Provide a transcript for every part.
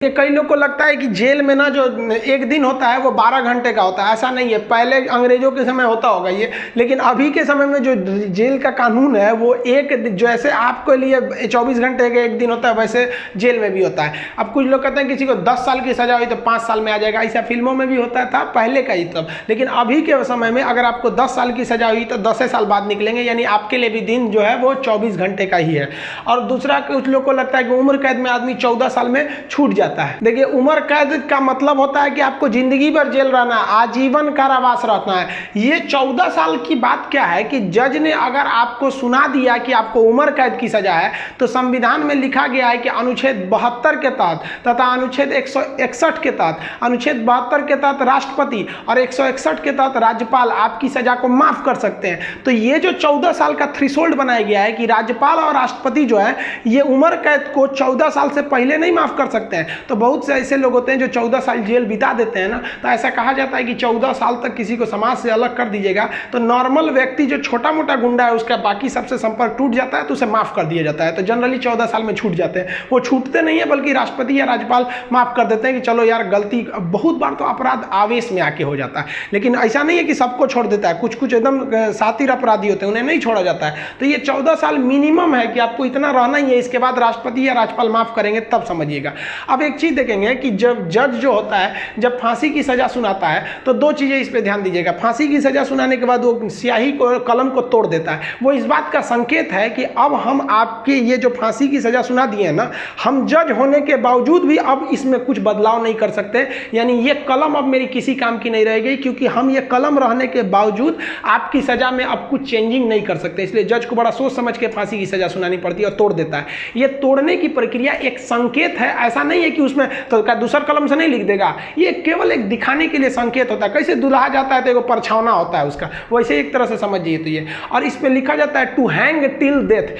कि कई लोग को लगता है कि जेल में ना जो एक दिन होता है वो 12 घंटे का होता है। ऐसा नहीं है, पहले अंग्रेजों के समय होता होगा ये, लेकिन अभी के समय में जो जेल का कानून है वो जैसे आपके लिए 24 घंटे का एक दिन होता है वैसे जेल में भी होता है। अब कुछ लोग कहते हैं किसी को 10 साल की सजा हुई तो 5 साल में आ जाएगा, ऐसा फिल्मों में भी होता था पहले का ही तब। लेकिन अभी के समय में अगर आपको 10 साल की सजा हुई तो 10 साल बाद निकलेंगे, यानी आपके लिए भी दिन जो है वो 24 घंटे का ही है। और दूसरा, कुछ लोग को लगता है कि उम्र कैद में आदमी 14 साल में छूट जाता है। देखिए, उम्र कैद का मतलब होता है कि आपको जिंदगी भर जेल रहना है, आजीवन कारावास रहना है। ये 14 साल की बात क्या है कि जज ने अगर आपको सुना दिया कि आपको उम्र कैद की सजा है तो संविधान में लिखा गया है कि अनुच्छेद 72 के तहत तथा अनुच्छेद 161 के तहत, अनुच्छेद 72 के तहत राष्ट्रपति और 161 के तहत राज्यपाल आपकी सजा को माफ कर सकते हैं। तो ये जो 14 साल का थ्रेशोल्ड बनाया गया है कि राज्यपाल और राष्ट्रपति जो है ये उम्र कैद को 14 साल से पहले नहीं माफ कर सकते हैं। तो बहुत से ऐसे लोग होते हैं जो 14 साल जेल बिता देते हैं ना, तो ऐसा कहा जाता है कि 14 साल तक किसी को समाज से अलग कर दीजिएगा तो नॉर्मल व्यक्ति जो छोटा मोटा गुंडा है उसका बाकी सबसे संपर्क टूट जाता है तो उसे माफ कर दिया जाता है। तो जनरली 14 साल में छूट जाते हैं। वो छूटते नहीं है बल्कि राष्ट्रपति या राज्यपाल माफ कर देते हैं कि चलो यार गलती, बहुत बार तो अपराध आवेश में आके हो जाता है, लेकिन ऐसा नहीं है कि सबको छोड़ देता है। कुछ कुछ एकदम शातिर अपराधी होते हैं, उन्हें नहीं छोड़ा जाता है। तो ये 14 साल मिनिमम है कि आपको इतना रहना ही है, इसके बाद राष्ट्रपति या राज्यपाल माफ करेंगे तब समझिएगा। अब एक चीज देखेंगे कि जब जज जो होता है जब फांसी की सजा सुनाता है तो दो चीजें इस पे ध्यान दीजिएगा। फांसी की सजा सुनाने के बाद वो स्याही को, कलम को तोड़ देता है। वो इस बात का संकेत है कि अब हम आपके ये जो फांसी की सजा सुना दिए हैं ना, हम जज होने के बावजूद भी अब इसमें कुछ बदलाव नहीं कर सकते, यानी ये कलम अब मेरी किसी काम की नहीं रहेगी, क्योंकि हम ये कलम रहने के बावजूद आपकी सजा में अब कुछ चेंजिंग नहीं कर सकते। इसलिए जज को बड़ा सोच समझ के फांसी की सजा सुनानी पड़ती है और तोड़ देता है। ये तोड़ने की प्रक्रिया एक संकेत है, ऐसा नहीं है कि उसमें तो दूसरा कलम से नहीं लिख देगा। ये केवल एक दिखाने के लिए संकेत होता है। कैसे दुल्हा जाता है तो एक परछावना होता है उसका, वैसे एक तरह से समझिए तो ये। और इस पे लिखा जाता है टू हैंग टिल डेथ,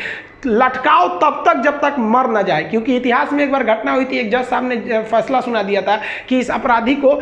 लटकाओ तब तक जब तक मर न जाए। क्योंकि इतिहास में एक बार घटना हुई थी, एक जज साहब ने फैसला सुना दिया था कि इस अपराधी को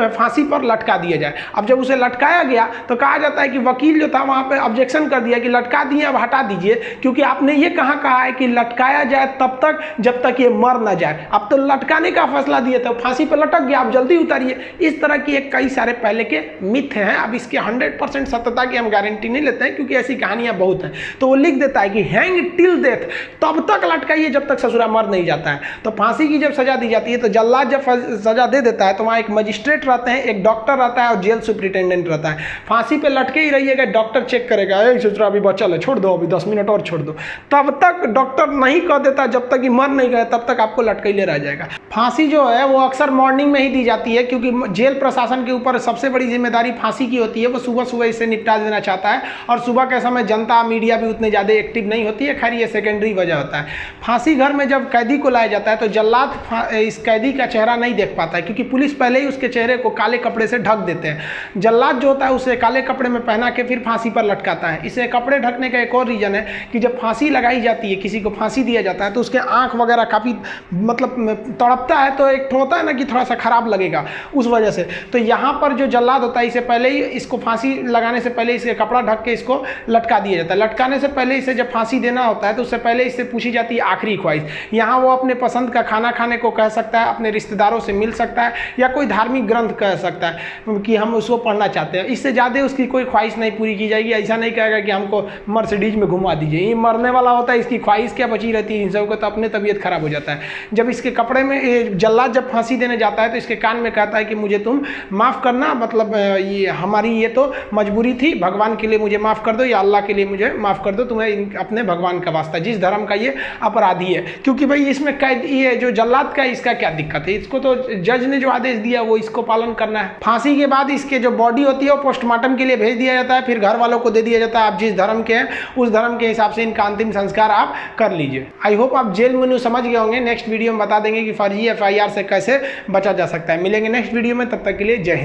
फांसी पर लटका दिया जाए। अब जब उसे लटकाया गया तो कहा जाता है कि वकील जो था वहां पे ऑब्जेक्शन कर दिया कि लटका दिए, अब हटा दीजिए, क्योंकि आपने ये कहा है कि लटकाया जाए तब तक जब तक ये मर न जाए। अब तो लटकाने का फैसला दिया था, फांसी पर लटक गया, आप जल्दी उतारिए। इस तरह की एक कई सारे पहले के मिथ हैं। अब इसके 100% सत्यता की हम गारंटी नहीं लेते हैं, क्योंकि ऐसी कहानियां बहुत हैं। तो वो लिख देता है कि हैंग टिल डेथ, तब तक लटकाइए जब तक ससुरा मर नहीं जाता है। तो फांसी की जब सजा दी जाती है तो जल्लाद जब सजा दे देता है तो वहां एक मजिस्ट्रेट रहते हैं, एक डॉक्टर रहता है और जेल सुपरिटेंडेंट रहता है। फांसी पे लटके ही रहिएगा, डॉक्टर चेक करेगा, ससुरा अभी बचल है, छोड़ दो, अभी 10 मिनट और छोड़ दो। तब तक डॉक्टर नहीं कह देता, जब तक कि मर नहीं गए तब तक आपको लटकैले रह जाएगा। फांसी जो है वो अक्सर मॉर्निंग में ही दी जाती है, क्योंकि जेल प्रशासन के ऊपर सबसे बड़ी जिम्मेदारी फांसी की होती है। वो सुबह सुबह इसे निपटा देना चाहता है, और सुबह के समय जनता मीडिया भी उतने ज़्यादा एक्टिव नहीं होती है। खैर ये सेकेंडरी वजह होता है। फांसी घर में जब कैदी को लाया जाता है तो जल्लाद इस कैदी का चेहरा नहीं देख पाता है, क्योंकि पुलिस पहले ही उसके चेहरे को काले कपड़े से ढक देते हैं। जल्लाद जो होता है उसे काले कपड़े में पहना के फिर फांसी पर लटकाता है। इसे कपड़े ढकने का एक और रीजन है कि जब फांसी लगाई जाती है, किसी को फांसी दिया जाता है तो उसके आंख वगैरह काफ़ी मतलब तड़पता है, तो एक होता है ना कि थोड़ा सा खराब लगेगा उस वजह से। तो यहाँ पर जो जल्लाद होता है इसे पहले ही, इसको फांसी लगाने से पहले इसे कपड़ा ढक के इसको लटका दिया जाता है। लटकाने से पहले इसे जब फांसी देना होता है तो उससे पहले इससे पूछी जाती है आखिरी ख्वाहिश। यहाँ वो अपने पसंद का खाना खाने को कह सकता है, अपने रिश्तेदारों से मिल सकता है, या कोई धार्मिक ग्रंथ कह सकता है कि हम उसको पढ़ना चाहते हैं। इससे ज़्यादा उसकी कोई ख्वाहिश नहीं पूरी की जाएगी। ऐसा नहीं कहेगा कि हमको मर्सिडीज में घुमा दीजिए, ये मरने वाला होता है, इसकी ख्वाहिश क्या बची रहती है। इन सबको तो अपने तबीयत खराब हो जाता है। जब इसके कपड़े में जल्लाद जब फांसी देने जाता है तो इसके कान में कहता है कि मुझे तुम माफ़ करना, मतलब ये हमारी ये तो मजबूरी थी, भगवान के लिए मुझे माफ़ कर दो, या अल्लाह के लिए मुझे माफ़ कर दो, तुम्हें अपने भगवान का वास्ता, जिस धर्म का ये अपराधी है। क्योंकि भाई इसमें कैद ये जो जल्लाद का इसका क्या दिक्कत है, इसको तो जज ने जो आदेश दिया वो इसको पालन करना है। फांसी के बाद इसके जो बॉडी होती है वो पोस्टमार्टम के लिए भेज दिया जाता है, फिर घर वालों को दे दिया जाता है। आप जिस धर्म के हैं उस धर्म के हिसाब से इनका अंतिम संस्कार आप कर लीजिए। आई होप आप जेल मेन्यू समझ गए होंगे। नेक्स्ट वीडियो में बता देंगे कि फर्जी FIR से कैसे बचा जा सकता है। मिलेंगे नेक्स्ट वीडियो में, तब तक के लिए जय हिंद।